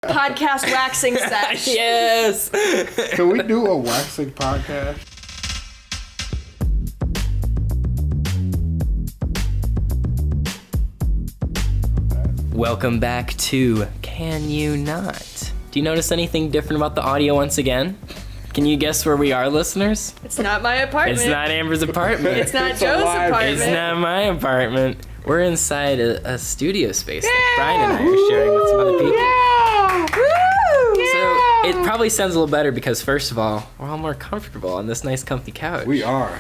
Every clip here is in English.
podcast waxing sesh. Yes. Can we do a waxing podcast? Welcome back to Can You Not? Do you notice anything different about the audio once again? Can you guess where we are, listeners? It's not my apartment. It's not Amber's apartment. It's not Joe's apartment. It's not my apartment. We're inside a studio space that Brian and I are sharing with some other people. Yeah! Woo! So it probably sounds a little better because, first of all, we're all more comfortable on this nice comfy couch. We are.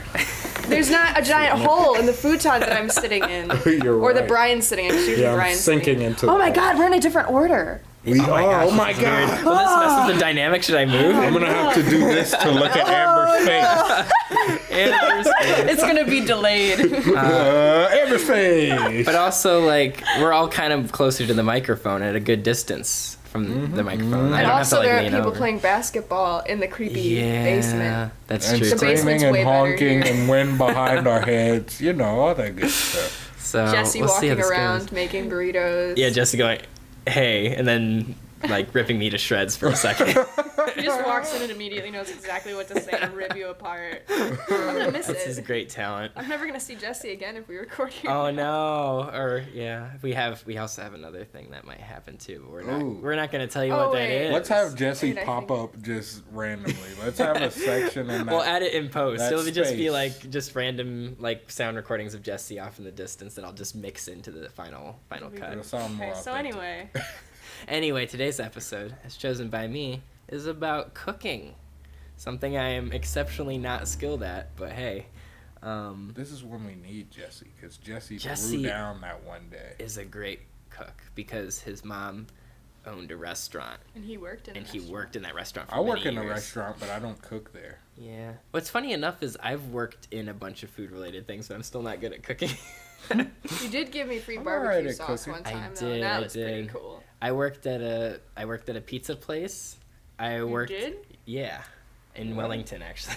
There's not a giant hole in the futon that I'm sitting in. You're or right. that Brian's sitting in. Usually Yeah, I'm Brian's sinking sitting. into Oh my that. god, we're in a different order. We are. Oh my Weird. god. Will this mess with the dynamic? Should I move? I'm gonna have to do this to look at Amber's face. Amber's face. It's gonna be delayed. Amber's face. But also, like, we're all kind of closer to the microphone at a good distance from the microphone. I And don't also have to, there like, are lean people over. playing basketball in the creepy Yeah, basement. that's And true. The too. basement's screaming and way better honking here. and wind behind our heads. You know, all that good stuff. So Jesse we'll see how walking this around goes. making burritos. Yeah, Jesse going, hey, and then like ripping me to shreds for a second. He just walks in and immediately knows exactly what to say and rip you apart. I'm gonna miss This it. is great talent. I'm never gonna see Jesse again if we record here. Oh no! Or yeah, we also have another thing that might happen too. But Ooh. we're not gonna tell you Oh, what that wait. is. Let's have Jesse Wait, I pop think- up just randomly. Let's have a section in that. We'll add it in post. that It'll just be space. like just random like sound recordings of Jesse off in the distance that I'll just mix into the final It'll cut. sound more Okay, so authentic. anyway, Anyway, today's episode, as chosen by me, is about cooking. Something I am exceptionally not skilled at, but hey. This is when we need Jesse, because Jesse Jesse threw down that one day. Is a great cook because his mom owned a restaurant and he worked in. and a he restaurant. worked in that restaurant for I work many in a years. restaurant, but I don't cook there. Yeah. What's funny enough is I've worked in a bunch of food related things, but I'm still not good at cooking. You did give me free I'm barbecue alright at sauce cooking. one I time though, did, and that I was pretty did. cool. I worked at a pizza place. You did? Yeah, in Wellington actually.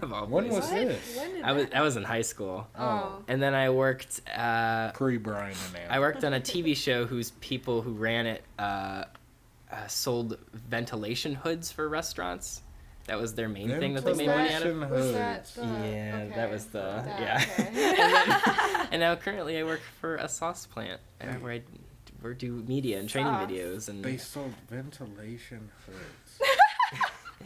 Of all When was What? this? When did I was in high school. Oh. And then I worked Pre-Brian and Amber. I worked on a TV show whose people who ran it sold ventilation hoods for restaurants. That was their main thing that they made money out of. Ventilation Was that hoods. the, Yeah, okay. that was the That, yeah. okay. And now currently I work for a sauce plant where I do media and training Sauce. videos and They sold ventilation hoods.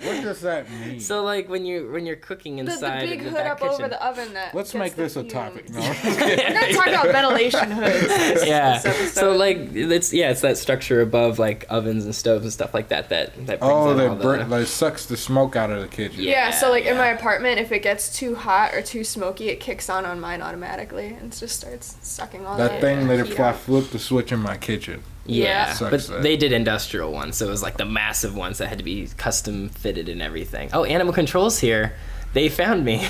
What does that mean? so like when you're cooking The inside big of the hood back up kitchen. over the oven that Let's gets make the this a fumes. topic. No. We're gonna talk about ventilation hoods. Yeah. this episode. So like it's that structure above like ovens and stoves and stuff like that brings in all that sucks the smoke out of the kitchen. Yeah, so like in my yeah. apartment, if it gets too hot or too smoky, it kicks on mine automatically and just starts sucking all That thing that if heat I out. flip the switch in my kitchen. Yeah, Sucks but that. they did industrial ones, so it was like the massive ones that had to be custom fitted and everything. Oh, Animal Control's here. They found me.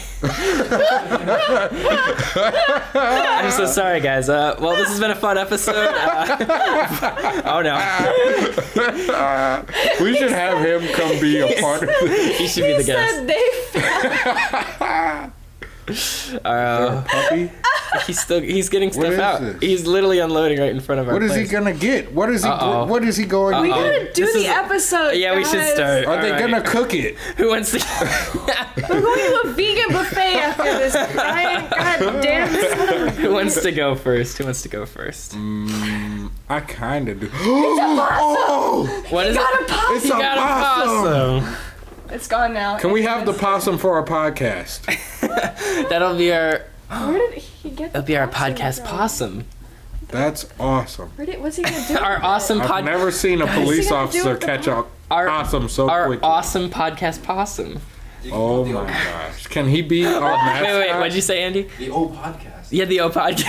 I'm so sorry, guys. Well, this has been a fun episode. Oh no, We should have him come be a part of this. he should be the guest. Said they found Puppy? He's getting What stuff is out. this? He's literally unloading right in front of our What is he place. gonna get? What is he? Uh-oh. What is he going? We to gotta get? do This the is- episode. Yeah, we should guys. start. Are they All right. gonna cook it? Who wants to? We're going to a vegan buffet after this. Brian, God damn it. Who wants to go first? I kind of do. Oh! What is Got it? a possum. It's You a got a possum. possum. It's gone now. Can we have the possum for our podcast? That'll be our. Where did he get? That'll be our possum podcast from? possum. That's awesome. What's he gonna do? Our with awesome it? I've never seen a What's he police gonna do officer with the catch a Our- possum so Our quickly. awesome podcast possum. Oh my gosh! Can he be our mascot? Wait, what'd you say, Andy? The old podcast. Yeah, the O podcast.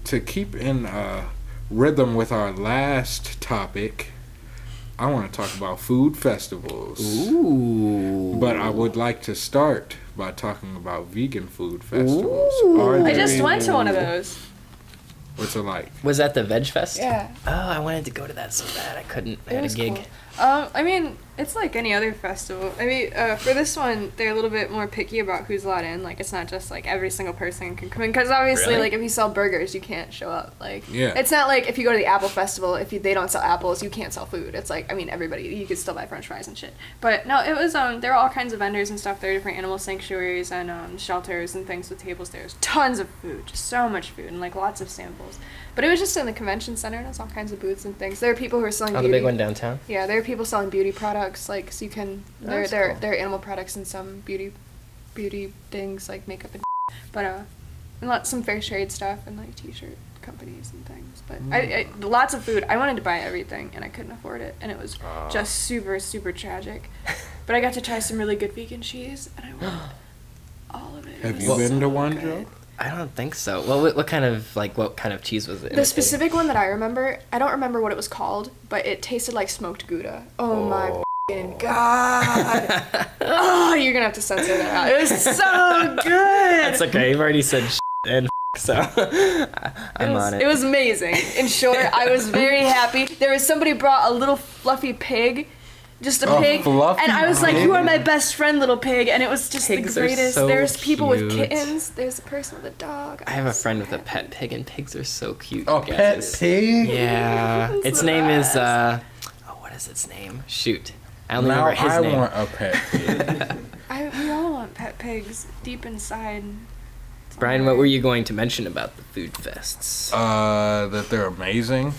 To keep in rhythm with our last topic, I want to talk about food festivals. Ooh. But I would like to start by talking about vegan food festivals. I just went to one of those. What's it like? Was that the Veg Fest? Yeah. Oh, I wanted to go to that so bad. I couldn't. I It had a was gig. cool. I mean, it's like any other festival. I mean, for this one, they're a little bit more picky about who's allowed in. Like, it's not just like every single person can come in. Because obviously, Really? like, if you sell burgers, you can't show up. Like, Yeah. it's not like if you go to the Apple Festival, they don't sell apples, you can't sell food. It's like, I mean, everybody, you could still buy French fries and shit. But no, it was there were all kinds of vendors and stuff. There were different animal sanctuaries and shelters and things with tables. There was tons of food, just so much food, and like lots of samples. But it was just in the convention center, and there's all kinds of booths and things. There are people who are selling Oh, beauty. the big one downtown? Yeah, there are people selling beauty products, like, so you can, That's there cool. are animal products and some beauty things, like makeup and but, and some fair trade stuff and, like, t-shirt companies and things. But I lots of food. I wanted to buy everything, and I couldn't afford it, and it was just super, super tragic. But I got to try some really good vegan cheese, and I wanted all of it. Have It you was been to so one, good. Joe? I don't think so. Well, what kind of cheese was it? The specific one that I remember, I don't remember what it was called, but it tasted like smoked Gouda. Oh my f***ing god. Oh, you're gonna have to censor that out. It was so good. That's okay. You've already said and so I'm on it. It was amazing. In short, I was very happy. There was somebody brought a little fluffy pig. Just a pig, fluffy and I was like, pig? "You are my best friend, little pig," and it was just Pigs the are greatest. so There's people with cute. kittens. There's a person with a dog. I have a was friend so with a happy. pet pig, and pigs are so cute. Oh, you pet guys. pig? Yeah. It's Its the name is best. what is its name? Shoot. I don't Now remember his I name. want a pet pig. We all want pet pigs deep inside. Brian, what were you going to mention about the food fests? That they're amazing.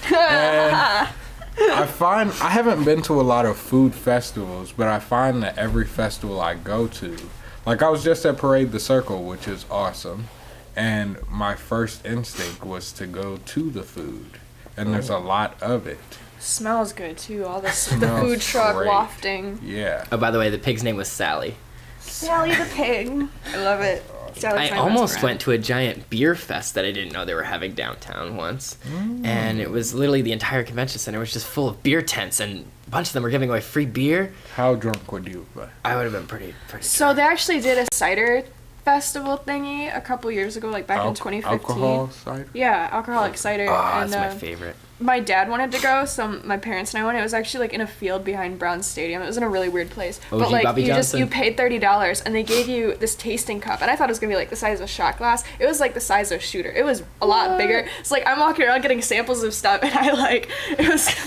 And I haven't been to a lot of food festivals, but I find that every festival I go to, like I was just at Parade the Circle, which is awesome, and my first instinct was to go to the food, and there's a lot of it. Smells good too. All the Smells food truck great. wafting. Yeah. Oh, by the way, the pig's name was Sally. Sally the pig. I love it. Sally's I my almost best went friend. to a giant beer fest that I didn't know they were having downtown once. And it was literally the entire convention center was just full of beer tents, and a bunch of them were giving away free beer. How drunk would you be? I would have been pretty So they actually did a cider festival thingy a couple years ago, like back in 2015. Alcohol cider? Yeah, alcoholic cider. Oh, and that's my favorite. my dad wanted to go, so my parents and I went. It was actually like in a field behind Brown Stadium. It was in a really weird place. OG But like Bobby you Johnson? paid $30 and they gave you this tasting cup, and I thought it was gonna be like the size of a shot glass. It was like the size of a shooter. It was a lot bigger. It's like I'm walking around getting samples of stuff, and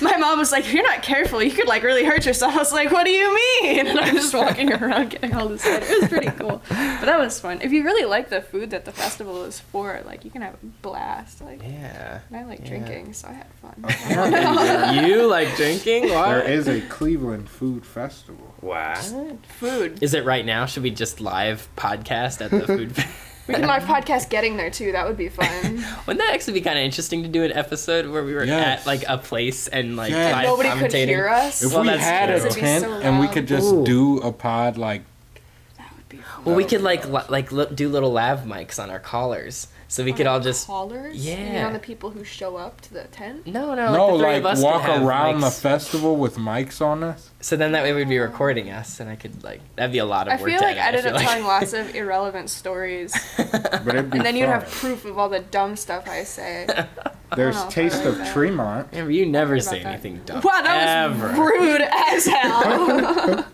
my mom was like, if you're not careful, you could like really hurt yourself. I was like, what do you mean? And I'm just walking around getting all this cider. It was pretty cool. But that was fun. If you really like the food that the festival is for, like you can have a blast. Like Yeah. and I like drinking, so I had fun. You like drinking? There What? is a Cleveland Food Festival. What? Food. Is it right now? Should we just live podcast at the food fest? We can live podcast getting there too. That would be fun. Wouldn't that actually be kind of interesting to do an episode where we were Yes. at like a place and like Yes. live Nobody could commentating? hear us. If Well, we that's had true. a It'd be tent so and we loud. could just Ooh. do a pod like That would be fun. Well, we could do little lav mics on our collars, so we could all just Callers? You mean Yeah. on the people who show up to the tent? no, no, like the three like of us walk could have around the mics. festival with mics on us. So then that way we'd be recording us, and I could like that'd be a lot of I work. feel to like edit, I'd end feel up telling lots of irrelevant stories, But it'd be and then you'd fun. have proof of all the dumb stuff I say. There's know if I Taste like of that. Tremont. Remember, you never About say that. anything dumb. Wow, that ever. was rude as hell.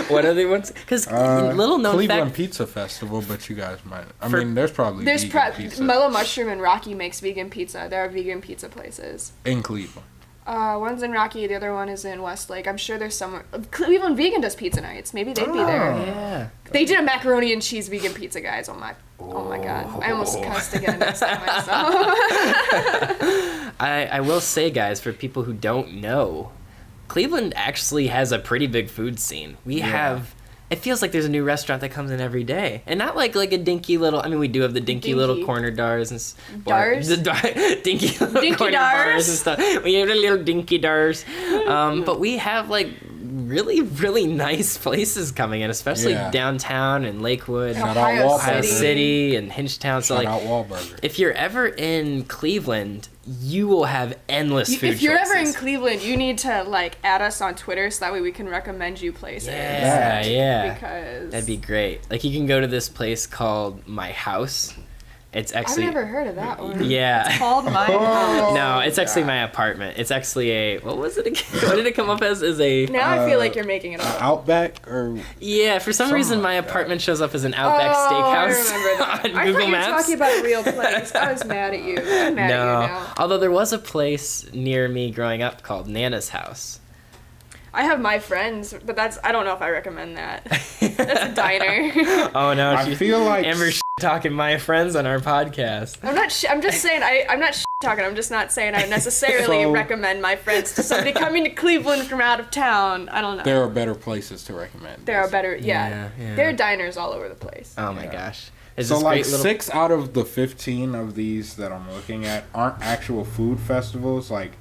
What are the ones? Because little known Cleveland fact. Pizza Festival, but you guys might. I For- mean, there's probably There's vegan pizza Mellow Mushroom and Rocky makes vegan pizza. There are vegan pizza places. in Cleveland. One's in Rocky, the other one is in Westlake. I'm sure there's somewhere. Cleveland Vegan does pizza nights. Maybe they'd be there. Yeah. They did a macaroni and cheese vegan pizza, guys. Oh my god. I almost cussed again next time myself. I will say, guys, for people who don't know, Cleveland actually has a pretty big food scene. We have. It feels like there's a new restaurant that comes in every day, and not like a dinky little. I mean, we do have the dinky little Dinky. corner dars and Dars? dinky little Dinky corner dars? bars and stuff. We have the little dinky dars, but we have like really nice places coming in, especially Yeah. downtown and Lakewood, Shout Ohio out Ohio Wahlburger. City, and Hinchtown. So Shout like, out Wahlburger. if you're ever in Cleveland, you will have endless food If you're choices. ever in Cleveland, you need to like add us on Twitter so that way we can recommend you places. yeah. Because That'd be great. Like you can go to this place called My House, It's I've actually never heard of that one. yeah. It's called my house. No, it's actually my apartment. It's actually a what was it again? What did it come up as? Is a Now I feel like you're making it up. Outback or yeah. For some Something reason, my like that. apartment shows up as an Outback I Steakhouse remember that. on I Google thought you were Maps. talking about a real place. I was mad at you. I'm mad at you now. Although there was a place near me growing up called Nana's House. I have my friends, but I don't know if I recommend that. That's a diner. Oh no, I feel like Amber's talking my friends on our podcast. I'm just saying I'm not talking. I'm just not saying I necessarily So- recommend my friends to somebody coming to Cleveland from out of town. I don't know. there are better places to recommend. There are better, Yeah. There are diners all over the place. Oh my Yeah. gosh. It's So this like great little 6 out of the 15 of these that I'm looking at aren't actual food festivals. Like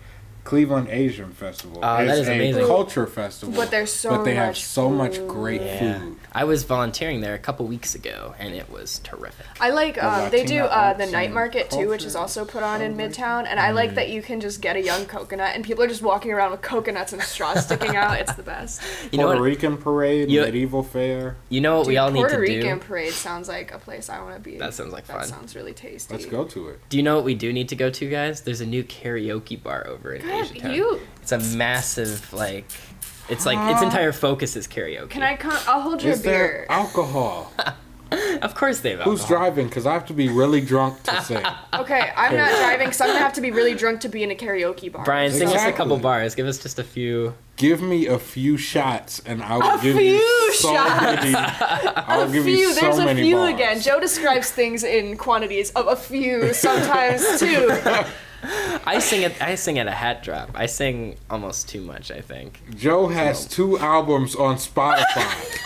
Cleveland Asian Festival Oh, that is a amazing. culture festival, But there's so they have much so much food. great Yeah. food. I was volunteering there a couple weeks ago, and it was terrific. I like The they do Latina the arts night and market too, which is culture also put on in celebration. Midtown, and I like that you can just get a young coconut, and people are just walking around with coconuts and straws sticking out. It's the best. You know Puerto what? Rican parade, You- medieval fair. You know what we Dude, all need Puerto to Rican do? parade sounds like a place I want to be. That sounds like That fun. sounds really tasty. Let's go to it. Do you know what we do need to go to, guys? There's a new karaoke bar over in God, Asiatown. you It's a massive its its entire focus is karaoke. can I come? I'll hold your Is there beer. alcohol? Of course they have Who's alcohol. driving? Because I have to be really drunk to sing. Okay, I'm not driving, so I'm gonna have to be really drunk to be in a karaoke bar. Brian, sing us a Exactly. couple bars. Give us just a few. Give me a few shots, and I will A give few you so shots. many. I'll A give few. you so There's a many few bars. again. Joe describes things in quantities of a few, sometimes two. I sing at a hat drop. I sing almost too much, I think. Joe has 2 albums on Spotify.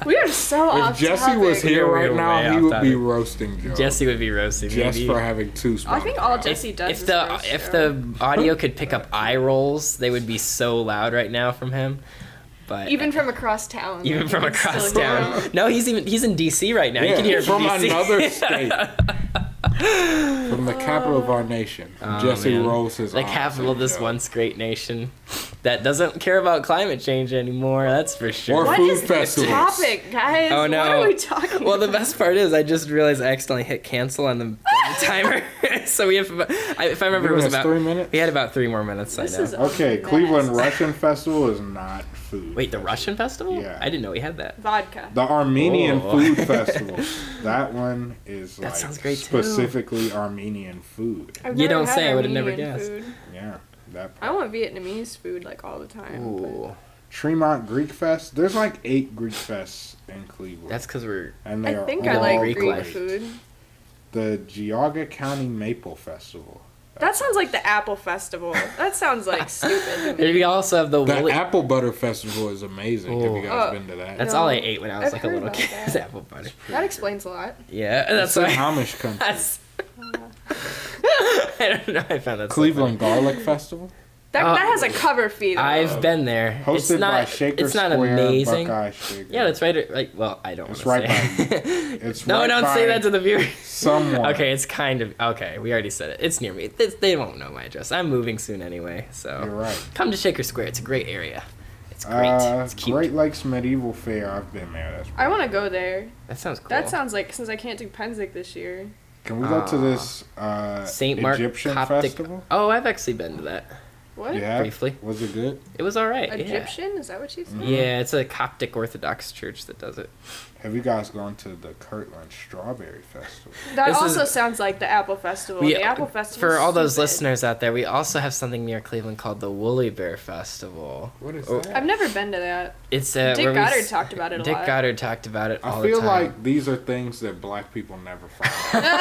We are so off If Jesse topic. was here We're right way now, he off would be topic. roasting Joe. Jesse would be roasting me. just for having 2 Spotify. I think all Jesse does if is the roast if Joe. the audio could pick up eye rolls, they would be so loud right now from him. But Even from across town. even you from can across still hear town. him. No, he's in DC right now. You can hear it from DC. another state. From the capital of our nation. Oh, Jesse man. rolls his The eyes capital at of this Joe. once great nation that doesn't care about climate change anymore. That's for sure. Or What food is the festivals. topic, guys? Oh, no. What are we talking Well, the about? best part is I just realized I accidentally hit cancel on the timer. So we have, if I remember, it was Giving us about 3 minutes? we had about 3 more minutes. This I know. is a Okay, mess. Cleveland Russian Festival is not food. Wait, the Russian festival? Yeah. I didn't know we had that. Vodka. The Armenian Oh. Food Festival. That one is That like sounds great, too. specifically Armenian food. I've You never don't had say, I would've never Armenian guessed. food. Yeah, that I part. want Vietnamese food like all the time. but- Ooh, Tremont Greek Fest. There's like 8 Greek Fests in Cleveland. that's because we're. and they I are think I all like Greek Greek life. food. The Geauga County Maple Festival. That sounds like the Apple Festival. That sounds like stupid to me. We also have the The Woolly. Apple Butter Festival is amazing. Have you guys Oh. been to that? That's No. all I ate when I was I've like a heard little about kid. that. Is apple butter. That explains a lot. Yeah, That's that's in why. Amish country. That's. I don't know. I found that. so Cleveland Garlic Festival. That, Oh. that has a cover fee though. I've been there. Hosted It's not. by Shaker It's not Square, amazing. Buckeye Shaker. Yeah, that's right. Like, well, I don't. It's wanna right say. It's No, right don't by say that to the viewers. someone. Okay, it's kind of okay. We already said it. It's near me. They won't know my address. I'm moving soon anyway, so You're right. come to Shaker Square. It's a great area. It's great. It's cute. Great Lakes Medieval Fair. I've been there. That's I want to go there. That sounds cool. That sounds like since I can't do Penzic this year. Can we go to this Saint Mark Egyptian Coptic. festival? Oh, I've actually been to that. What? Yeah. Briefly. Was it good? It was all right. Egyptian? Is that what you said? Yeah. Yeah, it's a Coptic Orthodox church that does it. Have you guys gone to the Kirtland Strawberry Festival? That This also is- sounds like the Apple Festival. We- the Apple Festival. For all those stupid. listeners out there, we also have something near Cleveland called the Woolly Bear Festival. What is Oh. that? I've never been to that. It's Dick where we Goddard s- talked about it a Dick lot. Goddard talked about it all I the feel time. like these are things that black people never find out.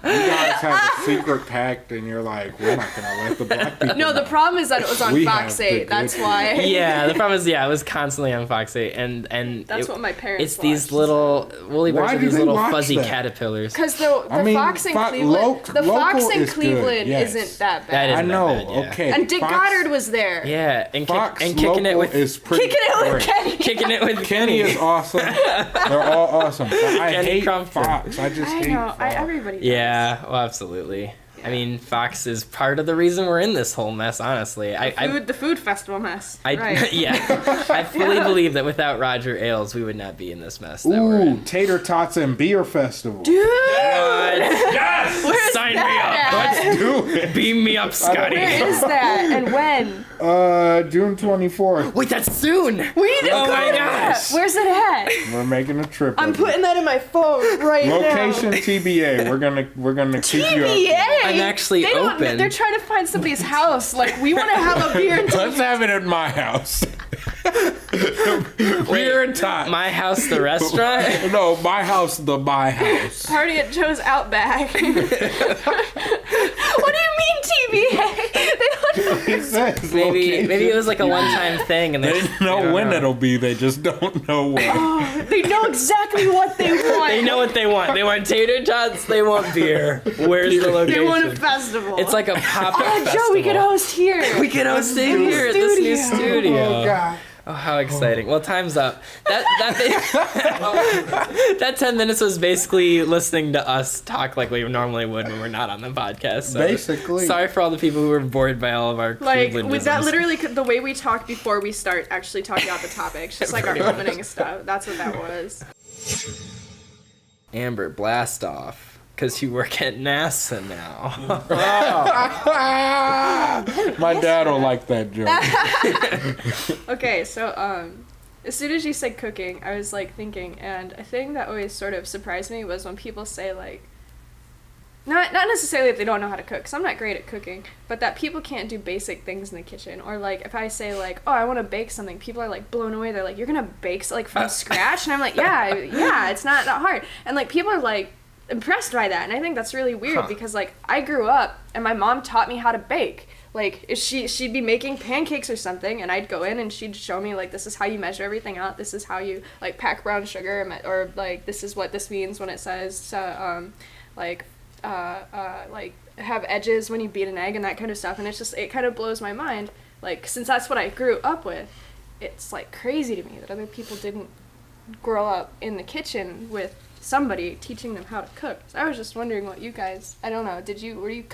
You guys have a secret pact and you're like, we're not going to let the black people No, the know. problem is that it was on We Fox have the 8. That's good why. Yeah, the problem is, it was constantly on Fox 8, and That's it- what my parents It's these watched, little woolly bears Why are do these they little watch fuzzy that? caterpillars. Because the I mean, Fox in Fo- Cleveland, the Fox local in is good, Cleveland yes. isn't that That bad. is I know, bad, yeah. okay. And Dick Fox- Goddard was there. Yeah, and Fox kicking it local with is pretty Kicking it with great. Kenny. kicking it with Kenny is awesome. They're all awesome. But I Kenny hate Crumpton. Fox. I just I hate know. Fox. Everybody. Does. Yeah, well, absolutely. Yeah. I mean, Fox is part of the reason we're in this whole mess, honestly. The food festival mess. Right. Yeah. I fully believe that without Roger Ailes, we would not be in this mess that we're Ooh, in. Tater Tots and Beer Festival. Dude! Yes! Where's Sign me that up. at? Let's do it. Beam me up, Scotty. Where is that and when? June 24th. Wait, that's soon! We need to Oh go my to that. gosh. Where's it at? We're making a trip. I'm of it. putting that in my phone right Location now. TBA. We're gonna keep you TBA. up. I'm actually They don't- open. They're trying to find somebody's house. Like, we want to have a beer and Let's have it at my house. Beer and Tots. My House, the restaurant? No, my house, my house. party at Joe's Outback. What do you mean TBA? They don't know. It says Maybe location. it was like a one-time thing, and They know don't when know. it'll be. They just don't know when. They know exactly what they want. They know what they want. They want tater tots. They want beer. Where's the location? They want a festival. It's like a pop-up festival. Joe, we could host here. We could host it here at this new studio. Oh God. Oh, how exciting. Well, time's up. That 10 minutes was basically listening to us talk like we normally would when we're not on the podcast. So Basically. Sorry for all the people who were bored by all of our Like, Clevelandisms. with that literally, the way we talk before we start actually talking about the topics, just like our opening stuff. That's what that was. Amber, blast off. Because you work at NASA now. My dad will like that joke. Okay, so as soon as you said cooking, I was like thinking, and a thing that always sort of surprised me was when people say like, not necessarily if they don't know how to cook, 'cause I'm not great at cooking, but that people can't do basic things in the kitchen, or like if I say like, oh, I want to bake something, people are like blown away. They're like, you're gonna bake like from scratch, and I'm like, yeah, it's not that hard, and like people are like impressed by that, and I think that's really weird because like I grew up and my mom taught me how to bake. Like if she'd be making pancakes or something, and I'd go in and she'd show me like, this is how you measure everything out, this is how you like pack brown sugar, or like this is what this means when it says like have edges when you beat an egg and that kind of stuff. And it kind of blows my mind, like since that's what I grew up with, it's like crazy to me that other people didn't grow up in the kitchen with somebody teaching them how to cook. So I was just wondering what you guys, I don't know, did you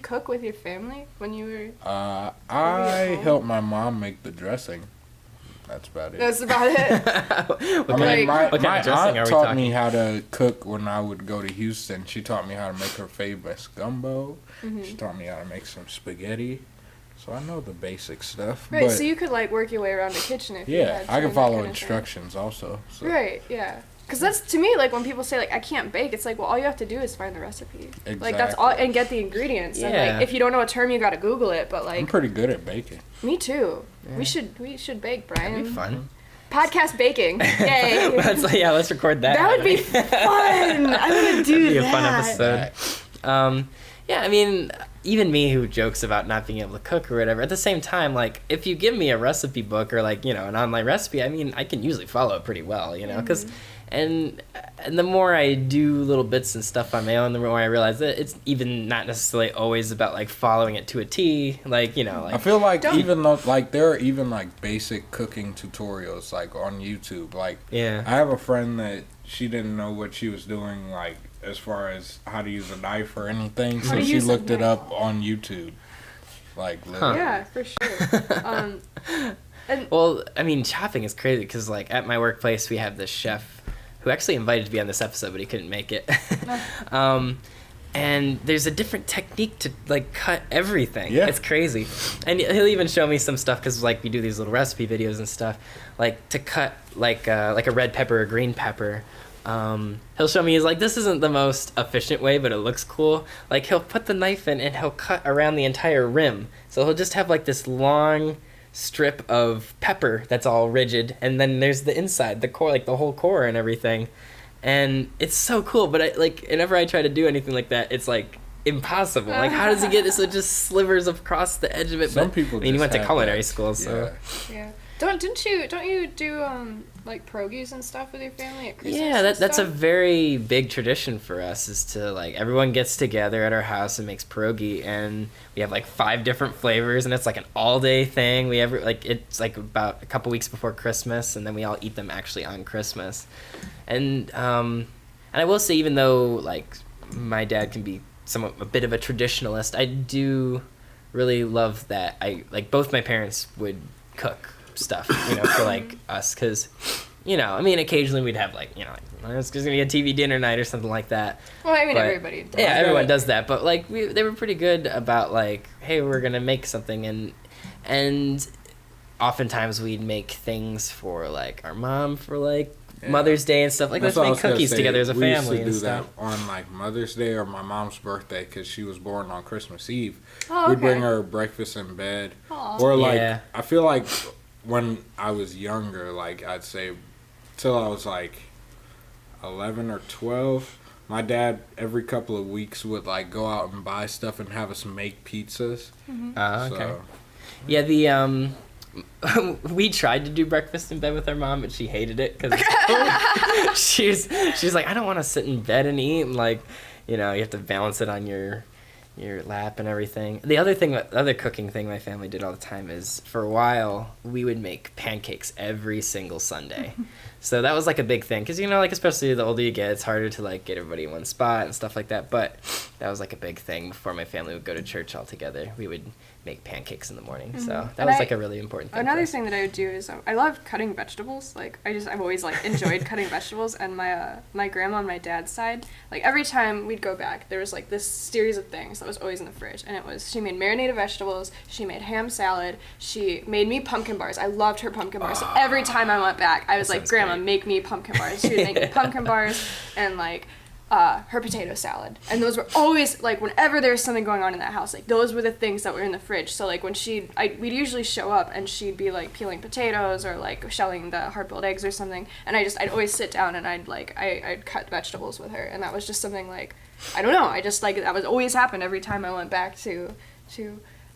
cook with your family when you were I helped my mom make the dressing. That's about it. That's about it. What kind my of dressing aunt are we taught talking? me how to cook when I would go to Houston. She taught me how to make her famous gumbo. Mm-hmm. She taught me how to make some spaghetti. So I know the basic stuff. Right, but so you could like work your way around the kitchen if you yeah, had to I and can that follow kind of thing. instructions also. So. Right, yeah. Because that's, to me, like, when people say, like, I can't bake, it's like, well, all you have to do is find the recipe. Like, that's all, and get the ingredients. And, Yeah. like, if you don't know a term, you gotta Google it, but, I'm like, pretty good at baking. me too. Yeah. We should bake, Brian. That'd be fun. Podcast baking. Yay. let's record that. That would be fun. I want to do That'd be that. a fun episode. Yeah, I mean, even me who jokes about not being able to cook or whatever, at the same time, like, if you give me a recipe book or, like, you know, an online recipe, I mean, I can usually follow it pretty well, you know, because, and the more I do little bits and stuff on my own, the more I realize that it's even not necessarily always about, like, following it to a T, like, you know, like. I feel like even though, like, there are even, like, basic cooking tutorials, like, on YouTube. Like, Yeah. I have a friend that she didn't know what she was doing, like, as far as how to use a knife or anything, How so to she use a looked it knife. up on YouTube. Like, literally. Yeah, for sure. Well, I mean, chopping is crazy because, like, at my workplace, we have this chef who actually invited to be on this episode, but he couldn't make it. And there's a different technique to, like, cut everything. Yeah. It's crazy. And he'll even show me some stuff because, like, we do these little recipe videos and stuff. Like, to cut, like a red pepper or green pepper. He'll show me, he's like, this isn't the most efficient way, but it looks cool. Like, he'll put the knife in and he'll cut around the entire rim. So he'll just have, like, this long strip of pepper that's all rigid, and then there's the inside, the core, like the whole core and everything. And it's so cool, but I, like, whenever I try to do anything like that, it's like impossible. Like, how does he get it so it just slivers across the edge of it? Some But, people I mean, he just went to have culinary that. school, so Yeah. Don't you do like pierogies and stuff with your family at Christmas? yeah, and that's a stuff? very big tradition for us, is to, like, everyone gets together at our house and makes pierogi, and we have like 5 different flavors, and it's like an all-day thing. It's like about a couple weeks before Christmas, and then we all eat them actually on Christmas. And I will say, even though, like, my dad can be a bit of a traditionalist, I do really love that both my parents would cook stuff, for like us, because occasionally we'd have it's gonna be a TV dinner night or something like that. Well, everybody does. Yeah, everyone does that, but they were pretty good about hey, we're gonna make something, and oftentimes we'd make things for our mom for Mother's Day and stuff. Let's make cookies together as a family and stuff. We used to do that on Mother's Day or my mom's birthday, because she was born on Christmas Eve. Oh, We'd bring her breakfast in bed. Aww. Or I feel like when I was younger, I'd say till I was 11 or 12, my dad every couple of weeks would go out and buy stuff and have us make pizzas. Okay. So, yeah, the we tried to do breakfast in bed with our mom, but she hated it because she's like, I don't want to sit in bed and eat, and you have to balance it on your lap and everything. The other cooking thing my family did all the time is, for a while, we would make pancakes every single Sunday. So that was a big thing, because especially the older you get, it's harder to get everybody in one spot and stuff like that. But that was a big thing before my family would go to church all together. We would make pancakes in the morning. Mm-hmm. So that was a really important thing. Another thing that I would do is I love cutting vegetables. I've always enjoyed cutting vegetables, and my grandma on my dad's side, every time we'd go back, there was this series of things that was always in the fridge, and it was, she made marinated vegetables, she made ham salad, she made me pumpkin bars. I loved her pumpkin bars. So every time I went back, I was like, Grandma, make me pumpkin bars. She would make me pumpkin bars and her potato salad. And those were always, whenever there was something going on in that house, those were the things that were in the fridge. So, when we'd usually show up, and she'd be, peeling potatoes or, shelling the hard-boiled eggs or something. And I'd always sit down and I'd cut vegetables with her. And that was just something, I don't know, that was always happened every time I went back to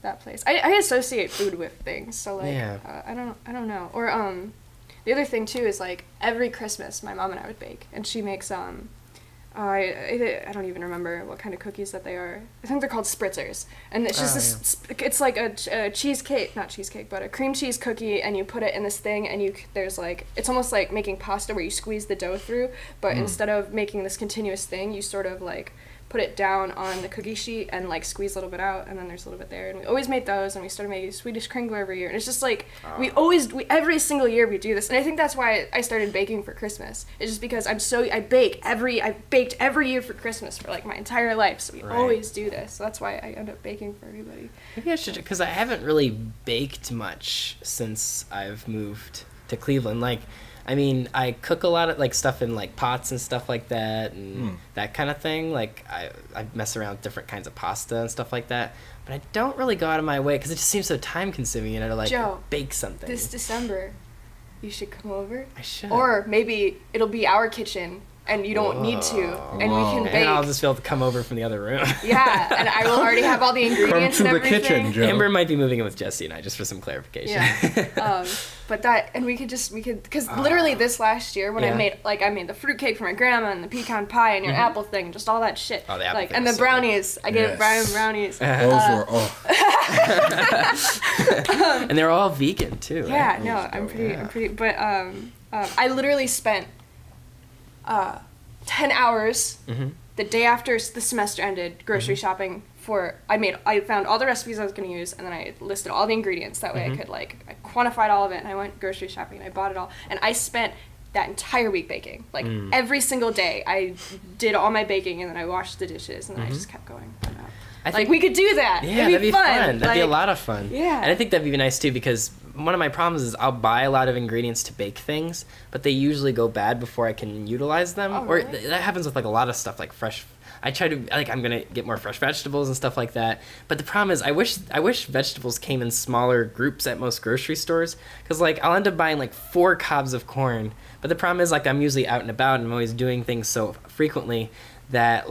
that place. I associate food with things. So, I don't know. Or, the other thing, too, is, every Christmas, my mom and I would bake. And she makes, I don't even remember what kind of cookies that they are. I think they're called spritzers, and it's just it's like a cheesecake, not cheesecake, but a cream cheese cookie, and you put it in this thing, and there's it's almost like making pasta where you squeeze the dough through, but instead of making this continuous thing, you sort of put it down on the cookie sheet and squeeze a little bit out, and then there's a little bit there, and we always made those, and we started making Swedish kringle every year, and it's just we every single year we do this, and I think that's why I started baking for Christmas. It's just because I baked every year for Christmas for my entire life, so we always do this, so that's why I end up baking for everybody. Maybe I should, because I haven't really baked much since I've moved to Cleveland. I cook a lot of stuff in pots and stuff like that, and that kind of thing. I mess around with different kinds of pasta and stuff like that, but I don't really go out of my way because it just seems so time consuming, to Joe, bake something. This December, you should come over. I should. Or maybe it'll be our kitchen, and you don't need to, and we can bake. And I'll just be able to come over from the other room. Yeah, and I will already have all the ingredients come to and the everything. kitchen, Joe. Amber might be moving in with Jesse and I, just for some clarification. Yeah. But we could, because literally this last year when I made the fruitcake for my grandma and the pecan pie and your apple thing, just all that shit. Oh, the apple thing and the was brownies. I gave brownies. Those were and they're all vegan too. Right? Yeah, no, I'm pretty. But I literally spent 10 hours the day after the semester ended grocery shopping for. I found all the recipes I was going to use, and then I listed all the ingredients. That way I could I quantified all of it, and I went grocery shopping and I bought it all, and I spent that entire week baking. Every single day I did all my baking, and then I washed the dishes, and then I just kept going. I think we could do that. Yeah, it'd be fun. That'd be a lot of fun. Yeah. And I think that'd be nice too, because one of my problems is I'll buy a lot of ingredients to bake things, but they usually go bad before I can utilize them. Oh, really? Or that happens with a lot of stuff, fresh. I try to I'm gonna get more fresh vegetables and stuff like that. But the problem is I wish vegetables came in smaller groups at most grocery stores, because I'll end up buying 4 cobs of corn. But the problem is I'm usually out and about and I'm always doing things so frequently that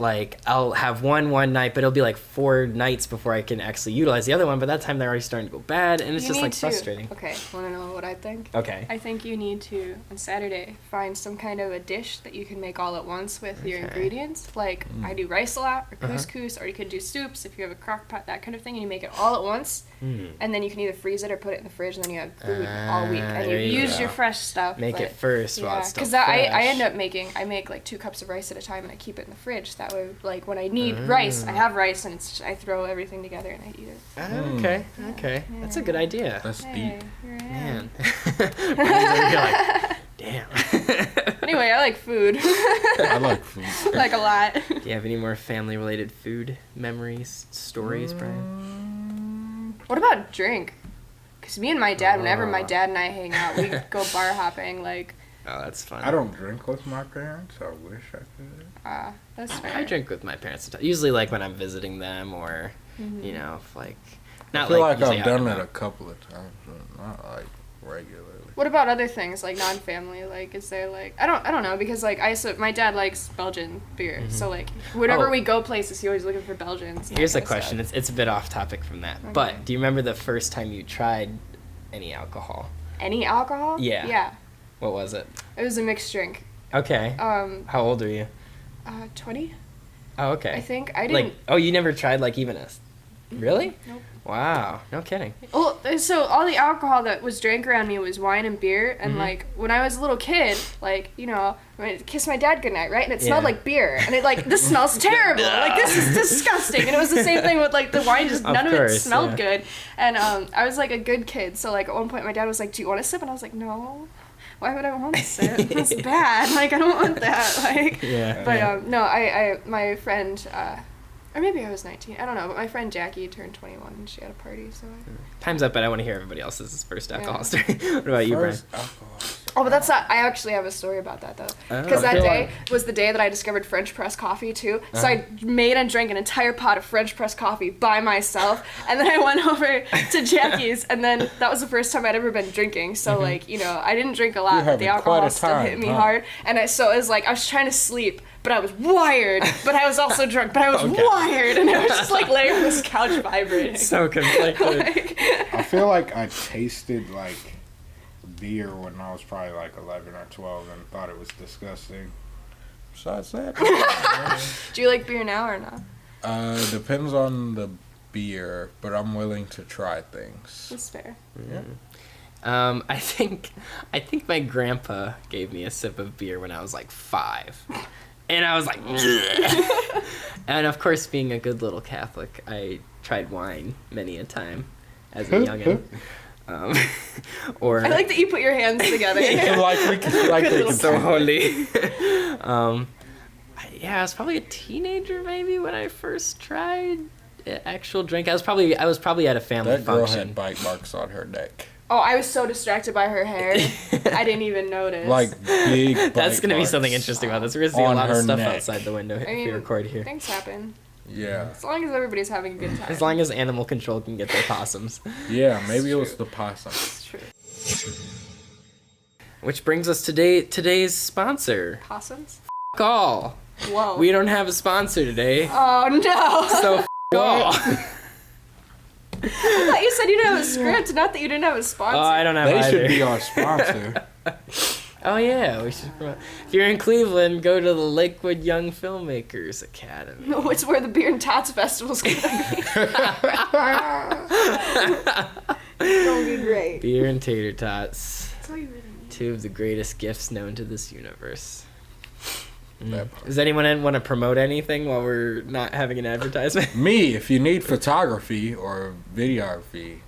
I'll have one night, but it'll be 4 nights before I can actually utilize the other one. By that time they're already starting to go bad, and it's just frustrating. Okay, want to know what I think. Okay. I think you need to, on Saturday, find some kind of a dish that you can make all at once with your ingredients. Like, I do rice a lot, or couscous, or you could do soups if you have a crock pot, that kind of thing, and you make it all at once. And then you can either freeze it or put it in the fridge, and then you have food all week. And you use your fresh stuff. Make it first while it's still because fresh. I end up I make like 2 cups of rice at a time, and I keep it in the fridge. That way, like, when I need rice, I have rice, and I throw everything together and I eat it. Okay. That's a good idea. That's deep. Here I am. Man. You're like, damn. Anyway, I like food. I like food. Like a lot. Do you have any more family-related food memories, stories, Brian? What about drink? Because me and my dad, whenever my dad and I hang out, we go bar hopping, like... Oh, that's fun. I don't drink with my parents. I wish I could. That's fair. I drink with my parents sometimes. Usually, like, when I'm visiting them or, you know, if, like... I feel like usually I've out done and it a about. couple of times, but not, like, regularly. What about other things, like non-family? Like, is there, like... I don't know, because, like, my dad likes Belgian beer. So, like, whenever we go places, he's always looking for Belgians. Here's a question. It's a bit off topic from that. Okay. But do you remember the first time you tried any alcohol? Any alcohol? Yeah. Yeah. What was it? It was a mixed drink. Okay. How old are you? 20, Oh, okay. I think. I didn't... Like, oh, you never tried, like, even a... Really? Nope. Wow. No kidding. Well, so all the alcohol that was drank around me was wine and beer, and like when I was a little kid, like, you know, I kissed my dad goodnight, right? And it smelled like beer, and it like, this smells terrible, like this is disgusting. And it was the same thing with like the wine, just none of it smelled good. And I was like a good kid, so like at one point my dad was like, "Do you want a sip?" And I was like, "No. Why would I want a sip? That's bad. Like I don't want that." Like, but no, I my friend. Or maybe I was 19. I don't know. But my friend Jackie turned 21 and she had a party. So Time's up, but I want to hear everybody else's first alcohol story. What about you, Brian? First alcohol. Oh, but that's not... I actually have a story about that, though. Because that day was the day that I discovered French press coffee, too. So I made and drank an entire pot of French press coffee by myself. And then I went over to Jackie's, and then that was the first time I'd ever been drinking. So, like, you know, I didn't drink a lot, but the alcohol still hit me hard. And so it was like, I was trying to sleep, but I was wired. But I was also drunk, but I was wired. And I was just, like, laying on this couch vibrating. So conflicted. Like, I feel like I tasted, like, beer when I was probably like 11 or 12 and thought it was disgusting. Besides that, do you like beer now or not? depends on the beer, but I'm willing to try things. That's fair. Yeah. I think my grandpa gave me a sip of beer when I was like 5. And I was like, "Ugh." And of course, being a good little Catholic, I tried wine many a time as a youngin'. Or I like that you put your hands together. so holy. Yeah, I was probably a teenager maybe when I first tried actual drink. I was probably at a family That girl function. had bite marks on her neck. Oh, I was so distracted by her hair. I didn't even notice. Like big bite That's gonna be marks. something interesting about this. We're gonna see a On lot of her stuff neck. outside the window if I mean, we record here. Things happen. Yeah. As long as everybody's having a good time. As long as animal control can get their possums. Yeah, maybe it was the possum. It's true. Which brings us to today's sponsor. Possums? F*** all. Whoa. We don't have a sponsor today. Oh, no. So f*** all. I thought you said you didn't have a script, not that you didn't have a sponsor. Oh, I don't have They either. should be our sponsor. Oh yeah, we should promote. If you're in Cleveland, go to the Lakewood Young Filmmakers Academy. No, it's where the Beer and Tots Festival's gonna be. It's gonna be great. Beer and tater tots. That's all you really need. 2 of the greatest gifts known to this universe. That part. Does anyone want to promote anything while we're not having an advertisement? Me, if you need photography or videography,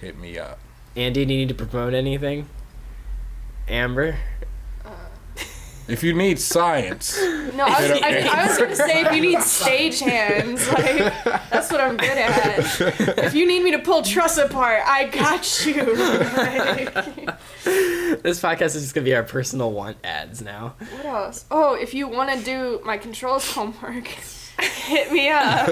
hit me up. Andy, do you need to promote anything? Amber? If you need science, No, I was gonna say if you need stage hands, like that's what I'm good at. If you need me to pull truss apart, I got you. Like, This podcast is just gonna be our personal want ads now. what else? Oh, if you want to do my controls homework, hit me up.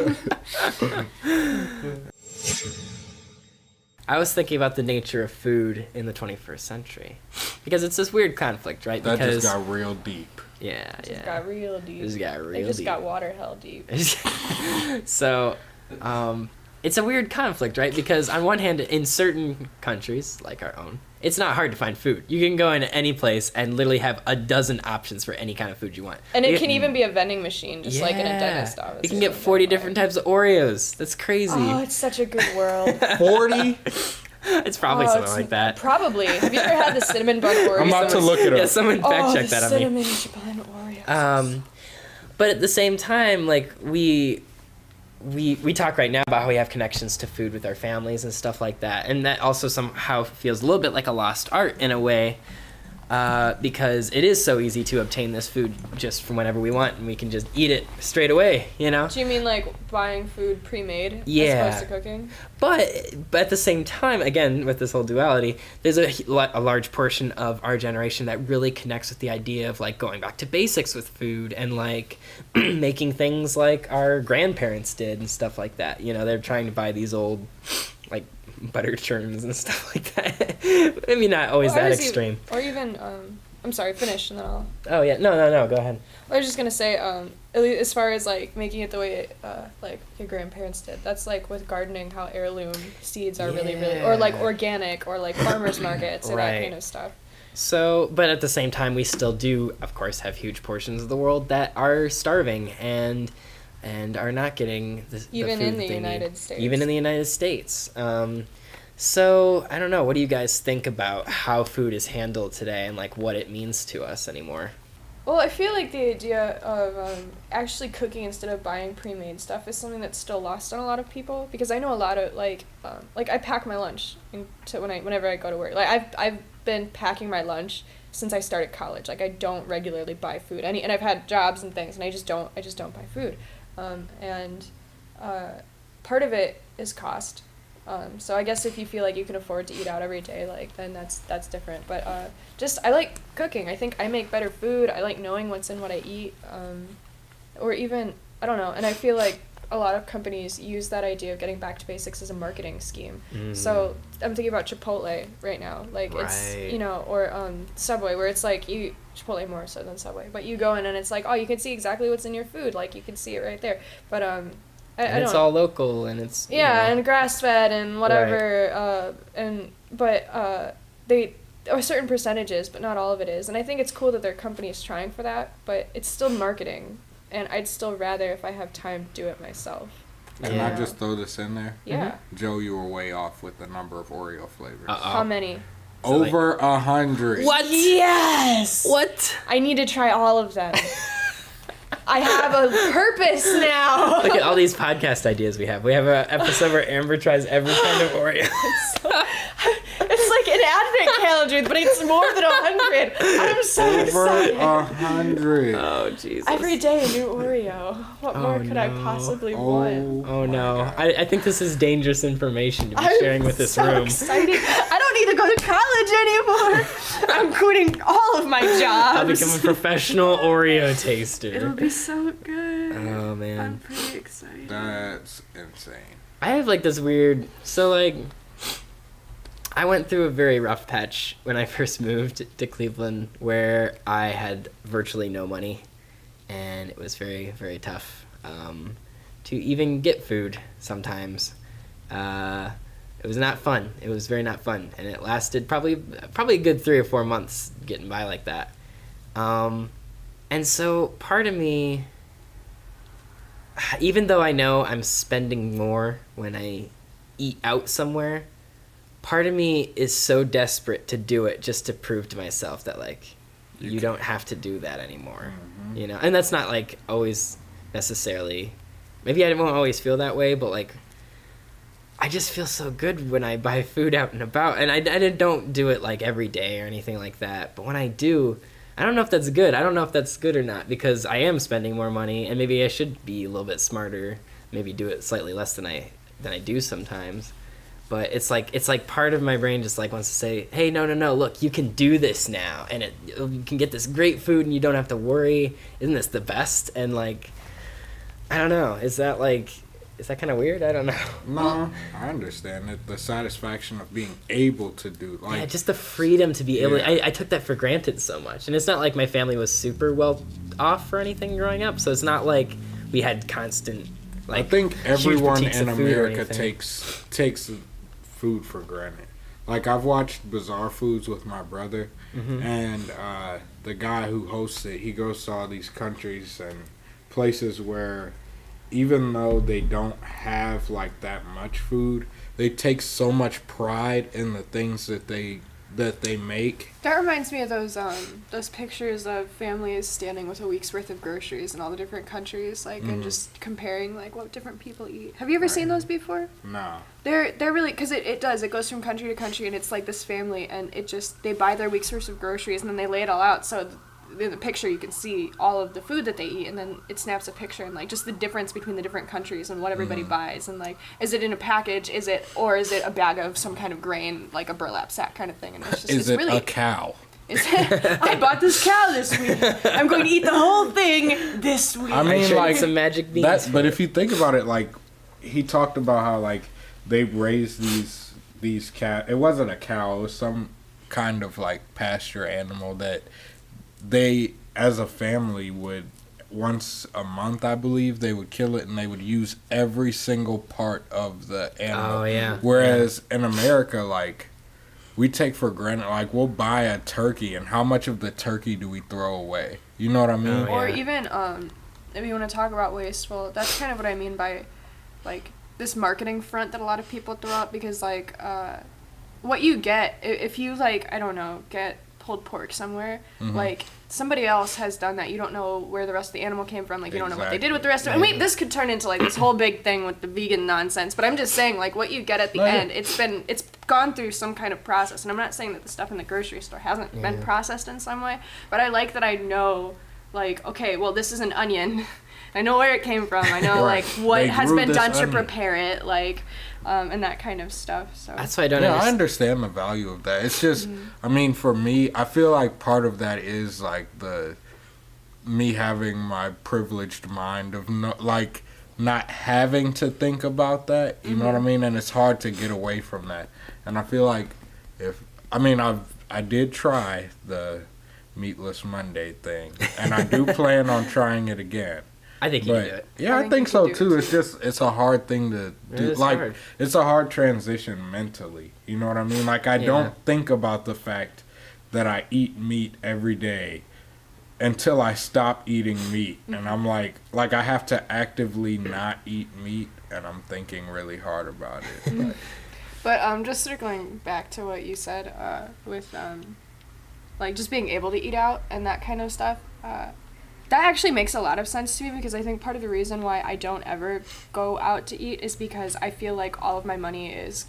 I was thinking about the nature of food in the 21st century. Because it's this weird conflict, right? that Because just got real deep. Yeah. Just got real deep. Just got real They just deep. got water hell deep. So, it's a weird conflict, right? Because on one hand, in certain countries like our own, it's not hard to find food. You can go into any place and literally have a dozen options for any kind of food you want. And it can even be a vending machine, just like in a dentist office. You can get 40 different types of Oreos. That's crazy. Oh, it's such a good world. 40? It's probably something like that. Probably. Have you ever had the cinnamon bun Oreo? I'm about to look it up. Yeah, someone fact check that on me. Cinnamon bun Oreos. But at the same time, like we talk right now about how we have connections to food with our families and stuff like that, and that also somehow feels a little bit like a lost art in a way, because it is so easy to obtain this food just from whenever we want, and we can just eat it straight away, you know? Do you mean like buying food pre-made Yeah. as opposed to cooking? But at the same time, again, with this whole duality, there's a large portion of our generation that really connects with the idea of like going back to basics with food and like making things like our grandparents did and stuff like that. You know, they're trying to buy these old like butter churns and stuff like that. I mean, not always that extreme. Or even, I'm sorry, finish and then I'll... Oh, yeah. No, go ahead. I was just going to say, at least as far as, like, making it the way, like, your grandparents did, that's, like, with gardening, how heirloom seeds are really, or, like, organic, or, like, farmers markets and that kind of stuff. So, but at the same time, we still do, of course, have huge portions of the world that are starving and are not getting the Even food in the they United need. States. Even in the United States. So, I don't know, what do you guys think about how food is handled today and, like, what it means to us anymore? Well, I feel like the idea of actually cooking instead of buying pre-made stuff is something that's still lost on a lot of people, because I know a lot of, like I pack my lunch whenever I go to work. Like, I've been packing my lunch since I started college. Like, I don't regularly buy food. And I've had jobs and things, and I just don't buy food. Part of it is cost. So I guess if you feel like you can afford to eat out every day, like, then that's different. But I like cooking. I think I make better food. I like knowing what's in what I eat. Or even, I don't know. And I feel like a lot of companies use that idea of getting back to basics as a marketing scheme. So I'm thinking about Chipotle right now. Like, it's, you know, or Subway, where it's like Chipotle more so than Subway. But you go in and it's like, oh, you can see exactly what's in your food. Like, you can see it right there. But and it's all local, and it's and grass fed and whatever, they are certain percentages, but not all of it is. And I think it's cool that their company is trying for that, but it's still marketing, and I'd still rather, if I have time, do it myself. Can I just throw this in there? Yeah. Mm-hmm. Joe, you were way off with the number of Oreo flavors. How many? Over 100. What? Yes. What? I need to try all of them. I have a purpose now. Look at all these podcast ideas we have. We have an episode where Amber tries every kind of Oreo. It's like an advent calendar, but it's more than 100. I'm so excited. Over 100. Oh, Jesus. Every day a new Oreo. What more could I possibly want? Oh, no. I think this is dangerous information to be sharing with this room. I'm so excited. I don't need to go to college anymore. I'm quitting all of my jobs. I'll become a professional Oreo taster. It'll be so good. Oh, man. I'm pretty excited. That's insane. I have, like, this weird... So, like... I went through a very rough patch when I first moved to Cleveland, where I had virtually no money, and it was very, very tough to even get food sometimes. It was not fun. It was very not fun, and it lasted probably a good 3 or 4 months getting by like that. And so part of me, even though I know I'm spending more when I eat out somewhere, part of me is so desperate to do it just to prove to myself that, like, you don't have to do that anymore. Mm-hmm. You know? And that's not, like, always necessarily... Maybe I won't always feel that way, but, like, I just feel so good when I buy food out and about. And I don't do it, like, every day or anything like that. But when I do, I don't know if that's good. I don't know if that's good or not, because I am spending more money, and maybe I should be a little bit smarter, maybe do it slightly less than I do sometimes. But it's like part of my brain just like wants to say, hey, no, look, you can do this now, and you can get this great food, and you don't have to worry. Isn't this the best? And, like, I don't know. Is that kind of weird? I don't know. No, I understand it. The satisfaction of being able to do, like, yeah, just the freedom to be able. I took that for granted so much, and it's not like my family was super well off or anything growing up, so it's not like we had constant like I think huge everyone boutiques in of food or America anything. takes food for granted. Like I've watched Bizarre Foods with my brother, and the guy who hosts it, he goes to all these countries and places where, even though they don't have like that much food, they take so much pride in the things that they make. That reminds me of those pictures of families standing with a week's worth of groceries in all the different countries, like, and just comparing like what different people eat. Have you ever seen those before? No. They're really, because it goes from country to country, and it's like this family, and they buy their week's worth of groceries and then they lay it all out, so in the picture you can see all of the food that they eat, and then it snaps a picture and like just the difference between the different countries and what everybody buys, and like, is it in a package, is it a bag of some kind of grain, like a burlap sack kind of thing, and it's just Is it's it really a cow? I bought this cow this week. I'm going to eat the whole thing this week. I mean, like some magic beans. but if you think about it, like he talked about how like they raised these cow. It wasn't a cow. It was some kind of like pasture animal that they, as a family, would once a month, I believe, they would kill it and they would use every single part of the animal. Oh, yeah. Whereas in America, like, we take for granted, like, we'll buy a turkey, and how much of the turkey do we throw away? You know what I mean? Oh, Or yeah. even, if you want to talk about wasteful, that's kind of what I mean by, like, this marketing front that a lot of people throw out, because, like, what you get, if you, like, I don't know, get pulled pork somewhere, like, somebody else has done that. You don't know where the rest of the animal came from, like, you don't know what they did with the rest of it. And this could turn into, like, this whole big thing with the vegan nonsense, but I'm just saying, like, what you get at the end, it's gone through some kind of process, and I'm not saying that the stuff in the grocery store hasn't been processed in some way, but I like that I know, like, okay, well, this is an onion. I know where it came from. I know, like, what They has grew been this done to onion. prepare it, like, and that kind of stuff. So That's why I don't Yeah, I understand. understand the value of that. It's just, I mean, for me, I feel like part of that is like me having my privileged mind of not having to think about that. You know what I mean? And it's hard to get away from that. And I feel like I did try the Meatless Monday thing, and I do plan on trying it again. I think you can do But it. yeah, I think you can so do it too. too. It's just it's a hard thing to do. is Like hard. it's a hard transition mentally. You know what I mean? Like I don't think about the fact that I eat meat every day until I stop eating meat, and I'm like I have to actively not eat meat, and I'm thinking really hard about it. But just circling back to what you said with like just being able to eat out and that kind of stuff, that actually makes a lot of sense to me, because I think part of the reason why I don't ever go out to eat is because I feel like all of my money is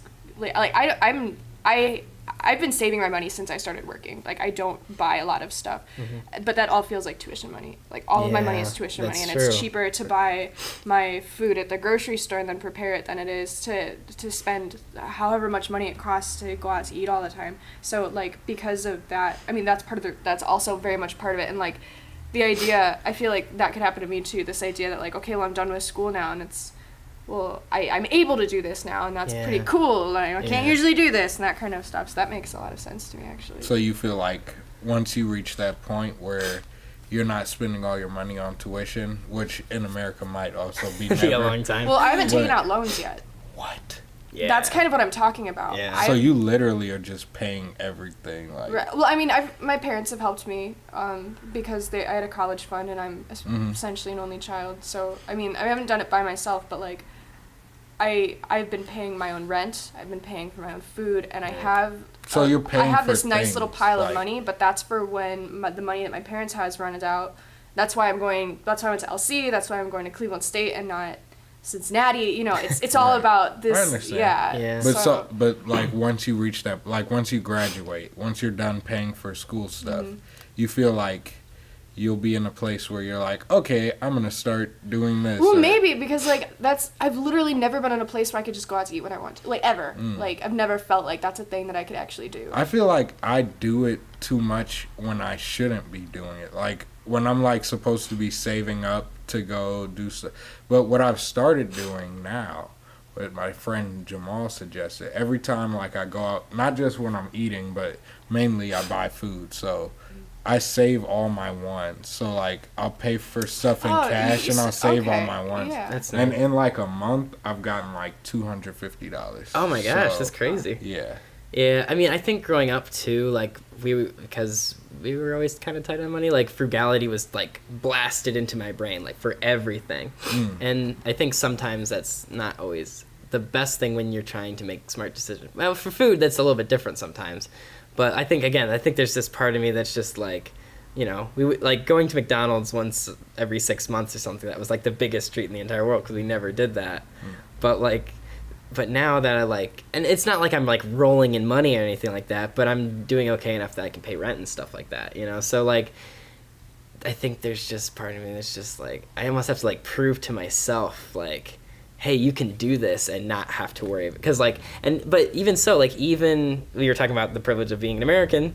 I've been saving my money since I started working. Like, I don't buy a lot of stuff, but that all feels like tuition money. Like, all of my money is tuition money, and it's cheaper to buy my food at the grocery store and then prepare it than it is to spend however much money it costs to go out to eat all the time. So, like, because of that, I mean, that's also very much part of it. And, like, the idea, I feel like that could happen to me too, this idea that, like, okay, well, I'm done with school now, and it's, well, I'm able to do this now, and that's pretty cool. Like, I can't usually do this, and that kind of stuff. So that makes a lot of sense to me, actually. So you feel like once you reach that point where you're not spending all your money on tuition, which in America might also be Be a never. long time. Well, I haven't taken But- out loans yet. What? Yeah. That's kind of what I'm talking about. Yeah. So you literally are just paying everything, like. Right. Well, I mean, my parents have helped me because I had a college fund, and I'm essentially an only child. So, I mean, I haven't done it by myself, but, like, I've been paying my own rent. I've been paying for my own food, and I have. So you're paying I have for this nice little things, pile of like- money, but that's for when the money that my parents has runs out. That's why I went to LC. That's why I'm going to Cleveland State and not Cincinnati. You know, it's all Right. about this. I understand. Yeah. Yeah. But like once you reach that, like once you graduate, once you're done paying for school stuff, you feel like you'll be in a place where you're like, okay, I'm gonna start doing this. Well, or- maybe, because, like, I've literally never been in a place where I could just go out to eat when I want to. Like, ever. Like, I've never felt like that's a thing that I could actually do. I feel like I do it too much when I shouldn't be doing it. Like when I'm like supposed to be saving up to go do stuff. But what I've started doing now, what my friend Jamal suggested, every time like I go out, not just when I'm eating, but mainly I buy food. So I save all my ones. So like I'll pay for stuff in Oh, cash you and I'll save all okay, my ones. yeah. That's And nice. in like a month, I've gotten like $250. Oh my gosh, So, that's crazy. Yeah. Yeah, I mean, I think growing up too, like because we were always kind of tight on money. Like frugality was like blasted into my brain, like for everything. And I think sometimes that's not always the best thing when you're trying to make smart decisions. Well, for food, that's a little bit different sometimes. But I think there's this part of me that's just like, you know, we would like going to McDonald's once every 6 months or something. That was like the biggest treat in the entire world because we never did that. But now that I like, and it's not like I'm like rolling in money or anything like that, but I'm doing okay enough that I can pay rent and stuff like that, you know? So like, I think there's just part of me that's just like, I almost have to like prove to myself, like, hey, you can do this and not have to worry. Because like, but even so, like, even we were talking about the privilege of being an American.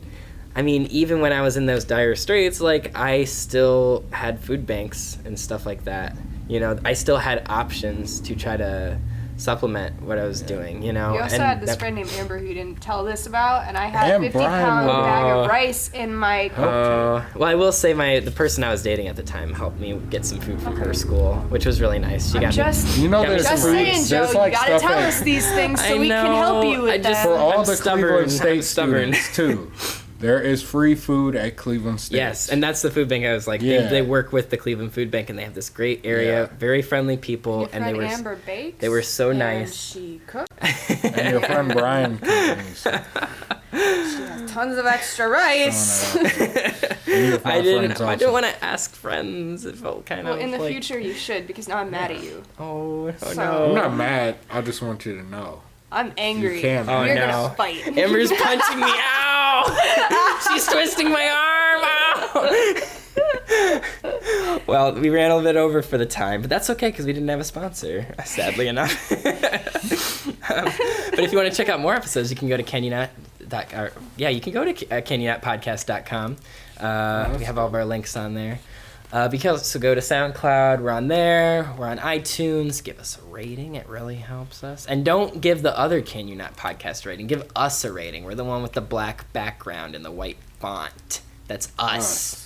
I mean, even when I was in those dire straits, like, I still had food banks and stuff like that. You know, I still had options to try to supplement what I was doing, you know. You also and had this that- friend named Amber who you didn't tell this about, and I had a And 50-pound Brian. bag Oh. of rice in my. Well, I will say the person I was dating at the time helped me get some food from her school, which was really nice. She I'm got just, You know, Got me there's some just free, saying, Joe. there's You like gotta stuff tell at- us these things so I we can help you know, with I just- that. For all I'm the stubborn. Cleveland State I'm stubborn. students too. There is free food at Cleveland State. Yes, and that's the food bank. I was like, Yeah. they work with the Cleveland Food Bank, and they have this great area, Yeah. very friendly people, Your and friend they were Amber bakes. they were so and nice. She cooked. And your friend Brian can bring you some. She has tons of extra rice. I didn't want to ask friends. It felt kind Well, of in the like, future you should, because now I'm mad at you. Oh So- no! I'm not mad. I just want you to know. I'm angry. You can. Oh, You're no. gonna fight. Amber's punching me. Ow! She's twisting my arm. Ow! Well, we ran a little bit over for the time, but that's okay because we didn't have a sponsor, sadly enough. But if you want to check out more episodes, you can go to canyonatpodcast.com. We have all of our links on there. So go to SoundCloud. We're on there. We're on iTunes. Give us a rating. It really helps us. And don't give the other Can You Not podcast rating. Give us a rating. We're the one with the black background and the white font. That's us.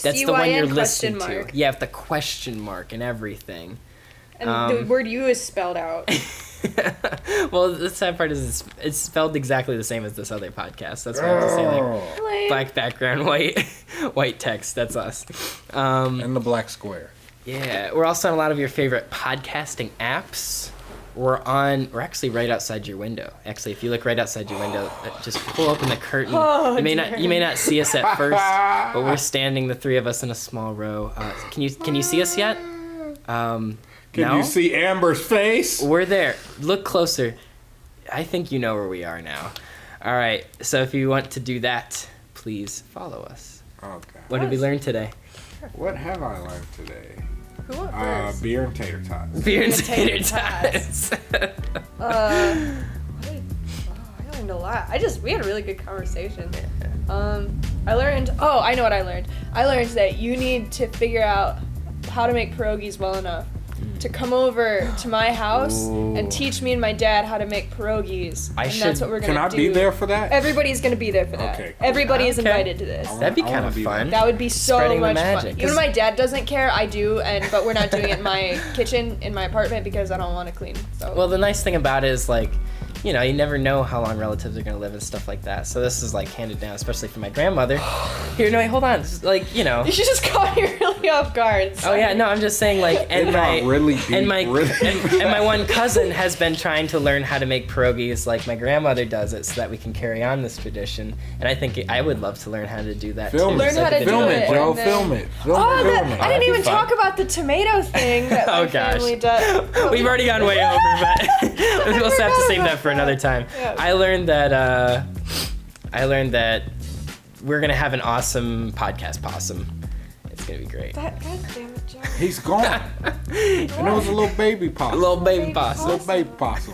That's the one C.Y.N. you're question listening mark. to. Yeah, with the question mark and everything. And the word "you" is spelled out. Well, the sad part is it's spelled exactly the same as this other podcast. That's why I have to say like Oh. black background, white text. That's us. And the black square. Yeah, we're also on a lot of your favorite podcasting apps. We're actually right outside your window. Actually, if you look right outside your window, just pull open the curtain. Oh, you may not see us at first, but we're standing, the three of us, in a small row. Can you see us yet? Can No? you see Amber's face? We're there. Look closer. I think you know where we are now. All right. So if you want to do that, please follow us. Okay. What did we learn today? What have I learned today? Who went first? Beer and tater tots. Beer and tater tater tots. I learned a lot. We had a really good conversation. I learned. Oh, I know what I learned. I learned that you need to figure out how to make pierogies well enough to come over to my house and teach me and my dad how to make pierogies. That's what we're gonna do. Can I be there for that? Everybody's gonna be there for that. Okay, cool. Everybody is Okay. invited to this. That'd be I wanna kind of be fun. That would be so Spreading the much magic, fun. Even 'cause- my dad doesn't care. I do, but we're not doing it in my kitchen in my apartment because I don't want to clean. So. Well, the nice thing about it is like, you know, you never know how long relatives are gonna live and stuff like that. So this is like handed down, especially for my grandmother. Here, no, wait, hold on. This is, like, you know. you just caught me really off guard. Oh yeah, no, I'm just saying like, and It got really deep, and my really and my one cousin has been trying to learn how to make pierogies like my grandmother does it, so that we can carry on this tradition. And I think I would love to learn how to do that Film too. it. Learn so I how could to do do Film it. it, Joe. and then- Film it. Oh, Film it. I That'd didn't be even fun. talk about the tomato thing that my Oh, gosh. family does. We've already gone way over, but we'll have to save that for another time. Yeah. I learned that we're gonna have an awesome podcast possum. It's gonna be great. God damn it, Joe. He's gone. And it was a little baby possum. Little baby Baby possum. Little baby possum.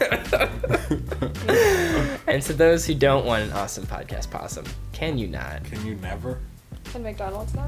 And to those who don't want an awesome podcast possum, can you not? Can you never? Can McDonald's now?